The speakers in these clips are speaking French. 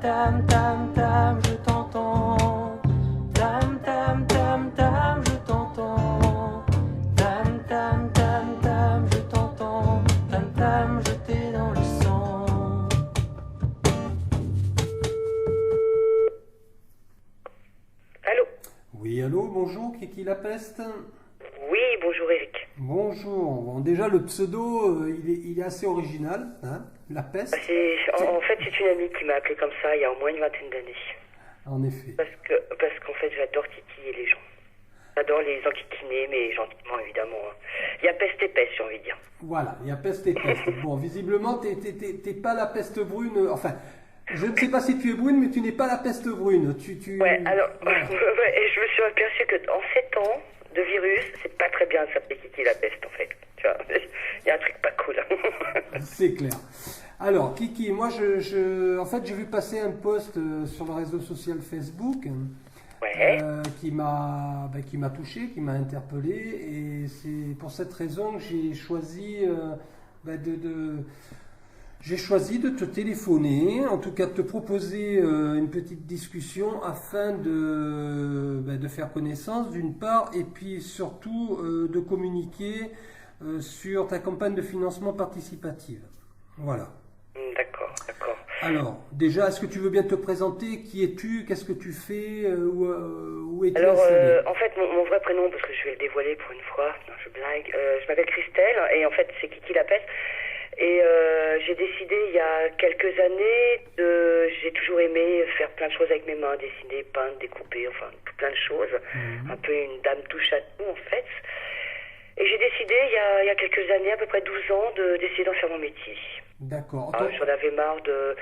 tam, tam, tam, je t'entends. Tam, tam, tam, tam, je t'entends. Tam, tam, tam, tam, je t'entends. Tam, tam, je t'ai dans le sang. Allô? Oui, allô, bonjour, Kiki la peste. Oui, bonjour Eric. Bonjour. Bon, déjà, le pseudo, il est assez original, hein, la peste. En fait, c'est une amie qui m'a appelé comme ça il y a au moins une vingtaine d'années. En effet. Parce qu'en fait, j'adore titiller les gens. J'adore les enquiquiner, mais gentiment, évidemment. Hein. Il y a peste et peste, j'ai envie de dire. Voilà, il y a peste et peste. Bon, visiblement, t'es pas la peste brune. Enfin, je ne sais pas si tu es brune, mais tu n'es pas la peste brune. Ouais, alors, Voilà. et je me suis aperçu qu'en 7 ans de virus, c'est pas très bien de s'appeler Kiki la peste, en fait. Tu vois, il y a un truc pas cool. C'est clair. Alors, Kiki, moi, en fait, j'ai vu passer un post sur le réseau social Facebook Ouais. qui m'a touché, qui m'a interpellé, et c'est pour cette raison que j'ai choisi j'ai choisi de te téléphoner, en tout cas de te proposer une petite discussion afin de faire connaissance d'une part, et puis surtout de communiquer sur ta campagne de financement participative. Voilà. D'accord. Alors, déjà, est-ce que tu veux bien te présenter? Qui es-tu? Qu'est-ce que tu fais? Où es-tu Alors, installé? en fait, mon vrai prénom, parce que je vais le dévoiler pour une fois, non, je blague, je m'appelle Christelle, et en fait, c'est Kiki la peste. Et j'ai décidé il y a quelques années, j'ai toujours aimé faire plein de choses avec mes mains, dessiner, peindre, découper, enfin tout plein de choses. Un peu une dame touche à tout en fait. Et j'ai décidé il y a quelques années, à peu près 12 ans, d'essayer d'en faire mon métier. D'accord. J'en avais marre de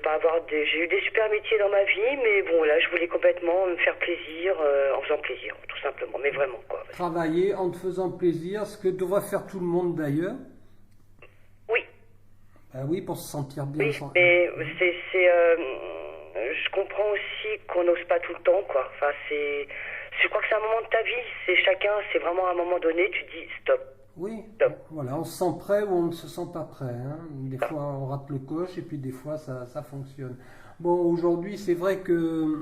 pas avoir j'ai eu des super métiers dans ma vie, mais bon là je voulais complètement me faire plaisir en faisant plaisir, tout simplement, mais vraiment quoi. Travailler en te faisant plaisir, ce que devrait faire tout le monde d'ailleurs. Oui. Ben oui, pour se sentir bien. Oui, mais je comprends aussi qu'on n'ose pas tout le temps, quoi. Enfin, je crois que c'est un moment de ta vie. C'est vraiment à un moment donné, tu dis stop. Oui, Stop. voilà, on se sent prêt ou on ne se sent pas prêt, hein. Des fois on rate le coche et puis des fois ça fonctionne. Bon, aujourd'hui c'est vrai que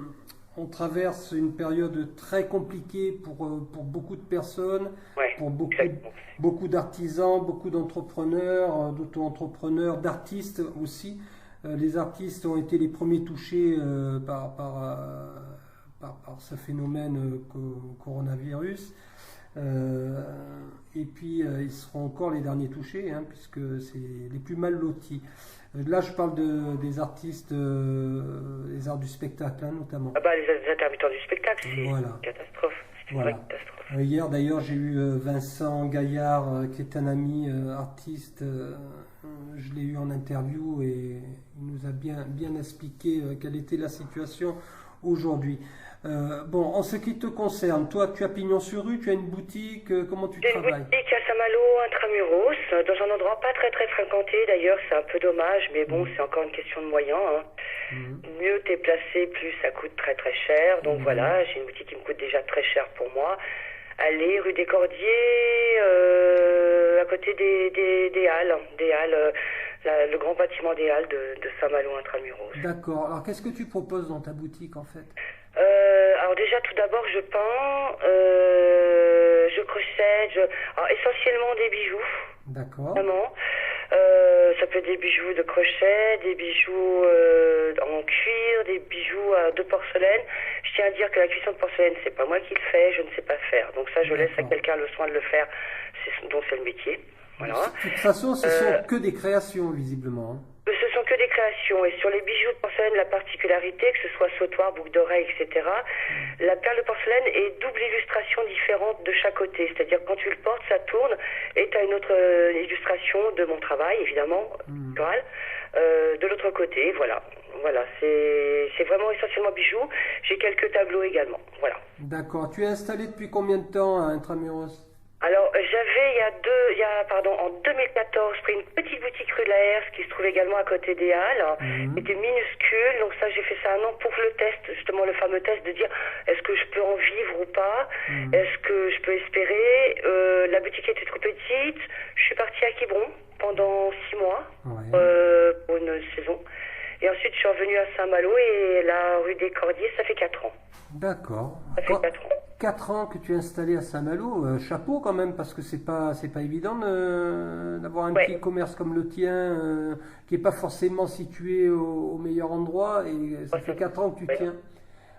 on traverse une période très compliquée pour beaucoup de personnes, Ouais, pour exactement. beaucoup d'artisans, beaucoup d'entrepreneurs, d'auto-entrepreneurs, d'artistes aussi. Les artistes ont été les premiers touchés par ce phénomène coronavirus. Et puis ils seront encore les derniers touchés, hein, puisque c'est les plus mal lotis. Là, je parle des artistes, des arts du spectacle, hein, notamment. Ah bah les intermittents du spectacle, c'est Voilà. une catastrophe. C'est une Voilà. vraie catastrophe. Hier, d'ailleurs, j'ai eu Vincent Gaillard, qui est un ami artiste. Je l'ai eu en interview et il nous a bien expliqué quelle était la situation aujourd'hui. Bon, en ce qui te concerne, toi, tu as pignon sur rue, tu as une boutique, comment tu J'ai une travailles? boutique à Saint-Malo, intramuros, dans un endroit pas très très fréquenté d'ailleurs, c'est un peu dommage, mais bon, c'est encore une question de moyens. Hein. Mieux t'es placé, plus ça coûte très très cher. Donc voilà, j'ai une boutique qui me coûte déjà très cher pour moi. Allez, rue des Cordiers, à côté des Halles, le grand bâtiment des Halles de Saint-Malo intramuros. D'accord. Alors, qu'est-ce que tu proposes dans ta boutique, en fait? Alors déjà, tout d'abord, je peins, je crochète, alors essentiellement des bijoux, D'accord. vraiment. Ça peut être des bijoux de crochet, des bijoux en cuir, des bijoux de porcelaine. Je tiens à dire que la cuisson de porcelaine, c'est pas moi qui le fais, je ne sais pas faire. Donc ça, je laisse à quelqu'un le soin de le faire, dont c'est le métier. Voilà. De toute façon, ce sont que des créations, visiblement, hein. Ce sont que des créations. Et sur les bijoux de porcelaine, la particularité, que ce soit sautoir, boucle d'oreille, etc., la perle de porcelaine est double illustration différente de chaque côté. C'est-à-dire que quand tu le portes, ça tourne et tu as une autre illustration de mon travail, évidemment, pictural, de l'autre côté. Voilà. Voilà, c'est vraiment essentiellement bijoux. J'ai quelques tableaux également. Voilà. D'accord. Tu es installé depuis combien de temps à Intramuros? Alors, j'avais en 2014 pris une petite boutique rue de la Herse qui se trouve également à côté des Halles, qui était minuscule. Donc ça, j'ai fait ça 1 an pour le test, justement le fameux test de dire est-ce que je peux en vivre ou pas, est-ce que je peux espérer. La boutique était trop petite. Je suis partie à Quiberon pendant 6 mois pour une saison. Et ensuite, je suis revenue à Saint-Malo et la rue des Cordiers, ça fait 4 ans. D'accord. Ça fait 4 ans. 4 ans que tu es installé à Saint-Malo, chapeau quand même, parce que c'est pas évident d'avoir un petit commerce comme le tien, qui est pas forcément situé au meilleur endroit, et ça fait 4 ans que tu tiens.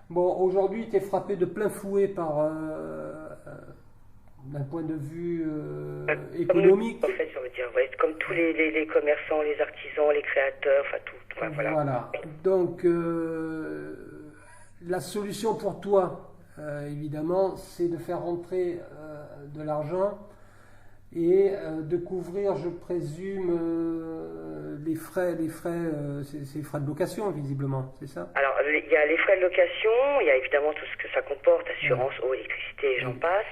Bon, aujourd'hui, tu es frappé de plein fouet par, d'un point de vue économique. En fait, je veux dire, comme tous les commerçants, les artisans, les créateurs, enfin tout. Voilà. Donc, la solution pour toi, évidemment, c'est de faire rentrer de l'argent et de couvrir, je présume, les frais, c'est les frais de location, visiblement, c'est ça? Alors, il y a les frais de location, il y a évidemment tout ce que ça comporte, assurance, eau, électricité, et j'en passe.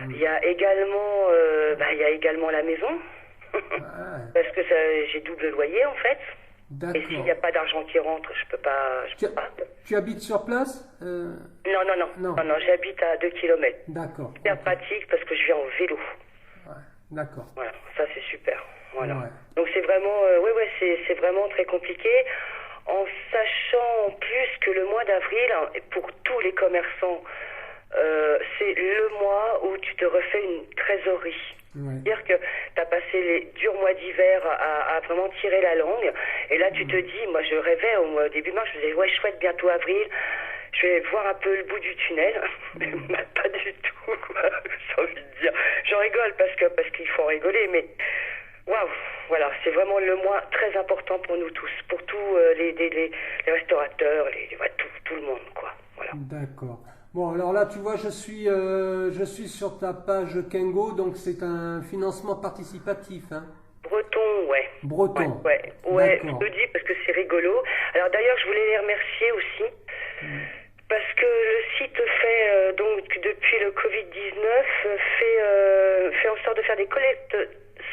Il y a également, la maison, parce que j'ai double loyer, en fait. D'accord. Et s'il n'y a pas d'argent qui rentre, je peux pas. Tu habites sur place? Non, j'habite à 2 km. D'accord. C'est super pratique parce que je viens en vélo. Ouais, d'accord. Voilà, ça c'est super. Voilà. Ouais. Donc c'est vraiment, c'est vraiment très compliqué. En sachant en plus que le mois d'avril, pour tous les commerçants, c'est le mois où tu te refais une trésorerie. C'est-à-dire que tu as passé les durs mois d'hiver à vraiment tirer la langue. Et là, tu te dis, moi je rêvais au début mars, je me disais, ouais, chouette, bientôt avril, je vais voir un peu le bout du tunnel. Mais pas du tout, quoi, j'ai envie de dire. J'en rigole parce qu'il faut en rigoler, mais waouh, voilà, c'est vraiment le mois très important pour nous tous, pour tous les restaurateurs, tout le monde, quoi. Voilà. D'accord. Bon, alors là, tu vois, je suis sur ta page Kengo, donc c'est un financement participatif, hein. Breton, ouais. Breton. Ouais, je le dis parce que c'est rigolo. Alors d'ailleurs, je voulais les remercier aussi, parce que le site fait, donc depuis le Covid-19, fait en sorte de faire des collectes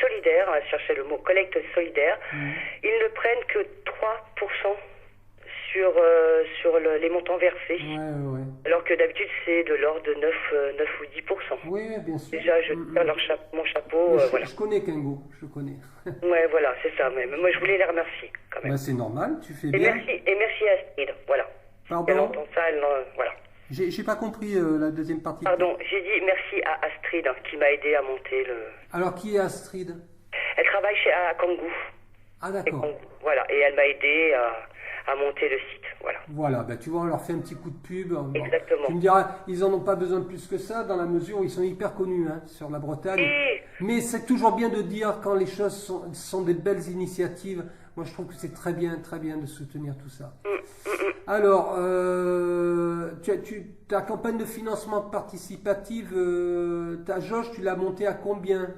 solidaires, on va chercher le mot collecte solidaire. Ils ne prennent que 3% sur les montants versés. Ouais. Alors que d'habitude, c'est de l'ordre de 9 ou 10%. Oui, bien sûr. Déjà, je tire mon chapeau. Voilà. Je connais Kengo, je connais. Ouais, voilà, c'est ça. Mais moi, je voulais les remercier, quand même. Bah, c'est normal, tu fais bien. Merci à Astrid, voilà. Pardon? Elle entend ça, voilà. J'ai pas compris la deuxième partie. Pardon, j'ai dit merci à Astrid, qui m'a aidé à monter le... Alors, qui est Astrid? Elle travaille à Kangoo. Ah, d'accord. Voilà, et elle m'a aidé à monter le site, voilà. Voilà, ben tu vois, on leur fait un petit coup de pub. Bon, exactement. tu me diras, ils en ont pas besoin de plus que ça, dans la mesure où ils sont hyper connus sur la Bretagne. Mais c'est toujours bien de dire quand les choses sont des belles initiatives. Moi, je trouve que c'est très bien de soutenir tout ça. Alors, ta campagne de financement participatif, ta jauge, tu l'as montée à combien?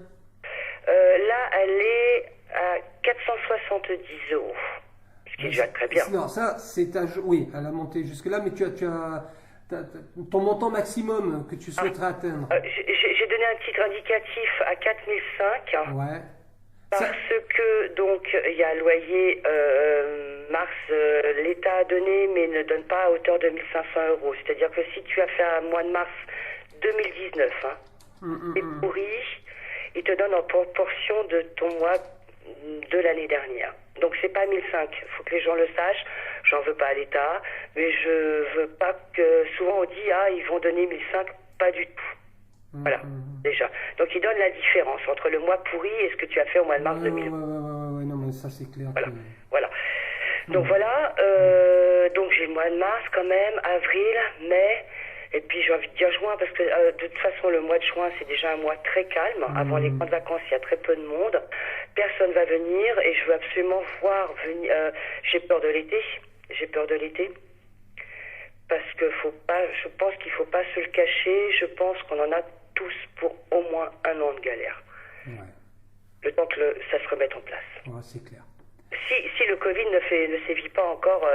Là, elle est à 470 €. Ce qui est déjà très bien. Non, ça, c'est oui, elle a monté jusque-là, mais tu as ton montant maximum que tu souhaiterais atteindre. J'ai donné un titre indicatif à 4005. Ouais. Parce que, donc, il y a loyer mars, l'État a donné, mais ne donne pas à hauteur de 1 500 €. C'est-à-dire que si tu as fait un mois de mars 2019, c'est pourri, il te donne en proportion de ton mois de l'année dernière. Donc c'est pas 1005, il faut que les gens le sachent. J'en veux pas à l'État, mais je veux pas que souvent on dit ils vont donner 1005, pas du tout. Voilà, déjà. Donc ils donnent la différence entre le mois pourri et ce que tu as fait au mois de mars 2000. Ouais, non mais ça c'est clair. Voilà. Donc voilà, donc j'ai le mois de mars quand même, avril, mai. Et puis j'ai envie de dire juin parce que de toute façon le mois de juin c'est déjà un mois très calme. Avant les grandes vacances il y a très peu de monde. Personne va venir et je veux absolument voir venir. J'ai peur de l'été. Parce que je pense qu'il faut pas se le cacher. Je pense qu'on en a tous pour au moins 1 an de galère. Ouais. Le temps que ça se remette en place. Ouais, c'est clair. Si le Covid ne sévit pas encore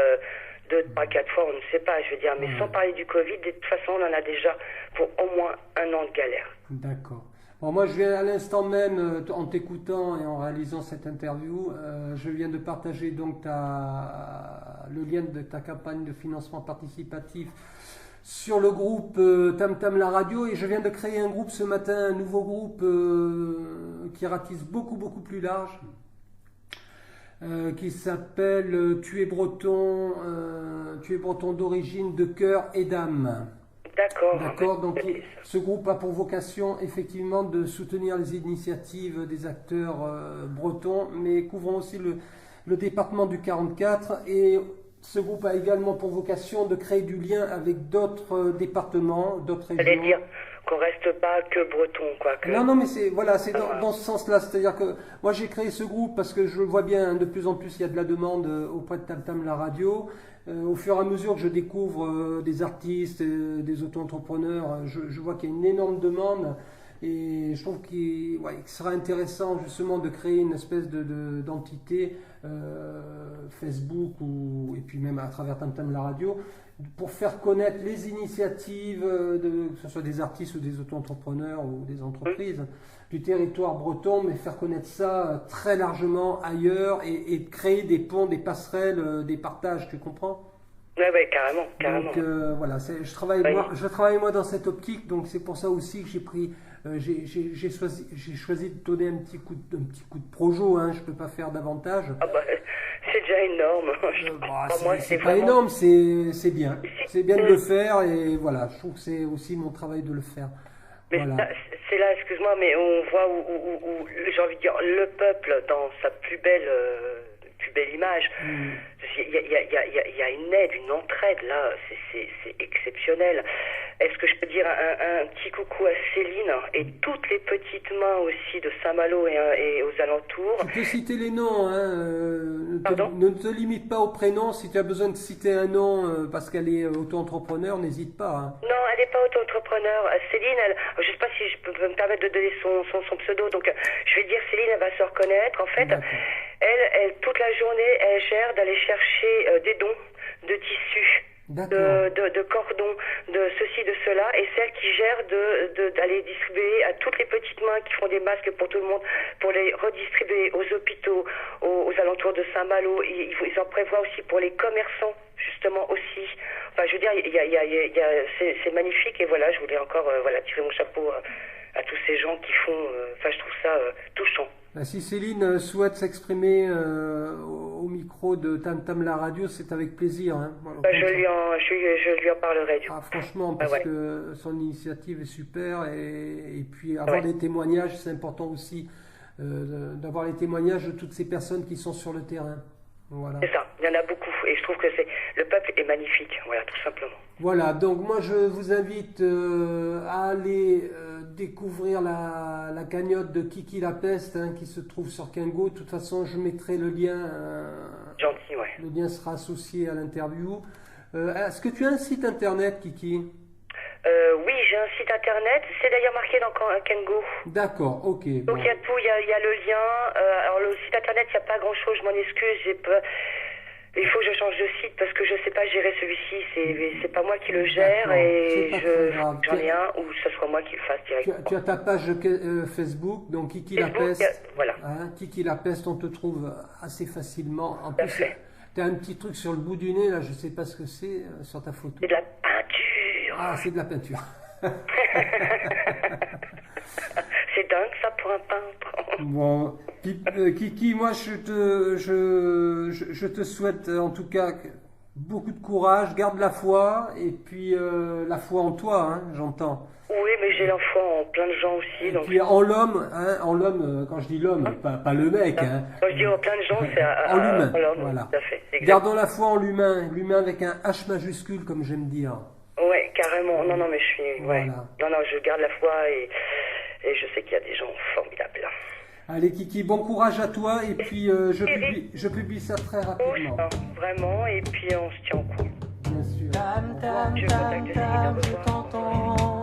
2, 3, 4 fois, on ne sait pas, je veux dire, mais sans parler du Covid, de toute façon, on en a déjà pour au moins 1 an de galère. D'accord. Bon, moi, je viens à l'instant même, en t'écoutant et en réalisant cette interview, je viens de partager donc le lien de ta campagne de financement participatif sur le groupe Tam Tam la radio, et je viens de créer un groupe ce matin, un nouveau groupe qui ratisse beaucoup plus large. qui s'appelle Tu es breton d'origine, de cœur et d'âme. D'accord. D'accord, donc ce groupe a pour vocation effectivement de soutenir les initiatives des acteurs bretons, mais couvrant aussi le département du 44, et ce groupe a également pour vocation de créer du lien avec d'autres départements, d'autres régions. J'allais dire qu'on reste pas que breton, quoi. Non, mais c'est dans ce sens-là. C'est-à-dire que moi j'ai créé ce groupe parce que je vois bien, de plus en plus il y a de la demande auprès de Tam Tam la radio. Au fur et à mesure que je découvre des artistes, des auto-entrepreneurs, je vois qu'il y a une énorme demande. Et je trouve qu'il sera intéressant justement de créer une espèce d'entité Facebook et puis même à travers Tam Tam la radio, pour faire connaître les initiatives, que ce soit des artistes ou des auto-entrepreneurs ou des entreprises du territoire breton, mais faire connaître ça très largement ailleurs et de créer des ponts, des passerelles, des partages, tu comprends ? Oui, carrément. Donc voilà, je travaille moi dans cette optique, donc c'est pour ça aussi que j'ai choisi de donner un petit coup de projo, hein, je peux pas faire davantage. C'est déjà énorme. C'est pas énorme, c'est bien. C'est bien de le faire, et voilà, je trouve que c'est aussi mon travail de le faire. Mais voilà. C'est là, excuse-moi, mais on voit où j'ai envie de dire, le peuple dans sa plus belle image. Il y a une aide, une entraide là, c'est exceptionnel. Est-ce que je peux dire un petit coucou à Céline et toutes les petites mains aussi de Saint-Malo et aux alentours. Tu peux citer les noms, hein, Pardon ? ne te limite pas au prénom. Si tu as besoin de citer un nom parce qu'elle est auto-entrepreneur, n'hésite pas. Hein. Non, elle n'est pas auto-entrepreneur. Céline, je ne sais pas si je peux me permettre de donner son pseudo, donc je vais dire Céline, elle va se reconnaître. En fait, elle toute la journée, elle gère d'aller chercher des dons de tissus. De cordons, de ceci, de cela, et celle qui gère d'aller distribuer à toutes les petites mains qui font des masques pour tout le monde, pour les redistribuer aux hôpitaux, aux alentours de Saint-Malo. Ils en prévoient aussi pour les commerçants, justement aussi. Enfin, je veux dire, c'est magnifique, et voilà, je voulais encore tirer mon chapeau à tous ces gens qui font. Je trouve ça touchant. Si Céline souhaite s'exprimer au micro de Tam Tam la radio, c'est avec plaisir. Hein. Je lui en parlerai. Franchement, parce que son initiative est super, et puis avoir des témoignages, c'est important aussi d'avoir les témoignages de toutes ces personnes qui sont sur le terrain. Voilà. C'est ça, il y en a beaucoup, et je trouve que le peuple est magnifique, voilà, tout simplement. Voilà, donc moi je vous invite à aller découvrir la cagnotte de Kiki la Peste, hein, qui se trouve sur Kingo. De toute façon, je mettrai le lien. Gentil, ouais. Le lien sera associé à l'interview. Est-ce que tu as un site internet, Kiki ? Oui, j'ai un site internet, c'est d'ailleurs marqué dans Kingo. D'accord, ok. Donc il y a tout, il y a le lien. Alors le site internet, il n'y a pas grand chose, je m'en excuse, il faut que je change de site parce que je ne sais pas gérer celui-ci, c'est pas moi qui le gère, et j'en ai un où ce sera moi qui le fasse directement. Tu as ta page Facebook, donc Kiki la Peste. Voilà. Hein, Kiki la Peste, on te trouve assez facilement. En plus, tu as un petit truc sur le bout du nez, là, je ne sais pas ce que c'est sur ta photo. C'est de la peinture. Ah, c'est de la peinture. C'est dingue ça pour un peintre. Bon, Kiki, moi je te souhaite en tout cas beaucoup de courage, garde la foi, et puis la foi en toi, hein, j'entends. Oui, mais j'ai la foi en plein de gens aussi. Et puis en l'homme, quand je dis l'homme, pas le mec. Hein. Quand je dis en plein de gens, c'est en l'humain. Voilà. Tout à fait. Gardons la foi en l'humain avec un H majuscule, comme j'aime dire. Ouais, carrément. Non, mais je suis. Ouais. Voilà. Non, je garde la foi, et je sais qu'il y a des gens formidables. Allez Kiki, bon courage à toi, et puis je publie ça très rapidement. Vraiment, et puis on se tient au courant. Bien sûr. Tam tam tam tam, je t'entends.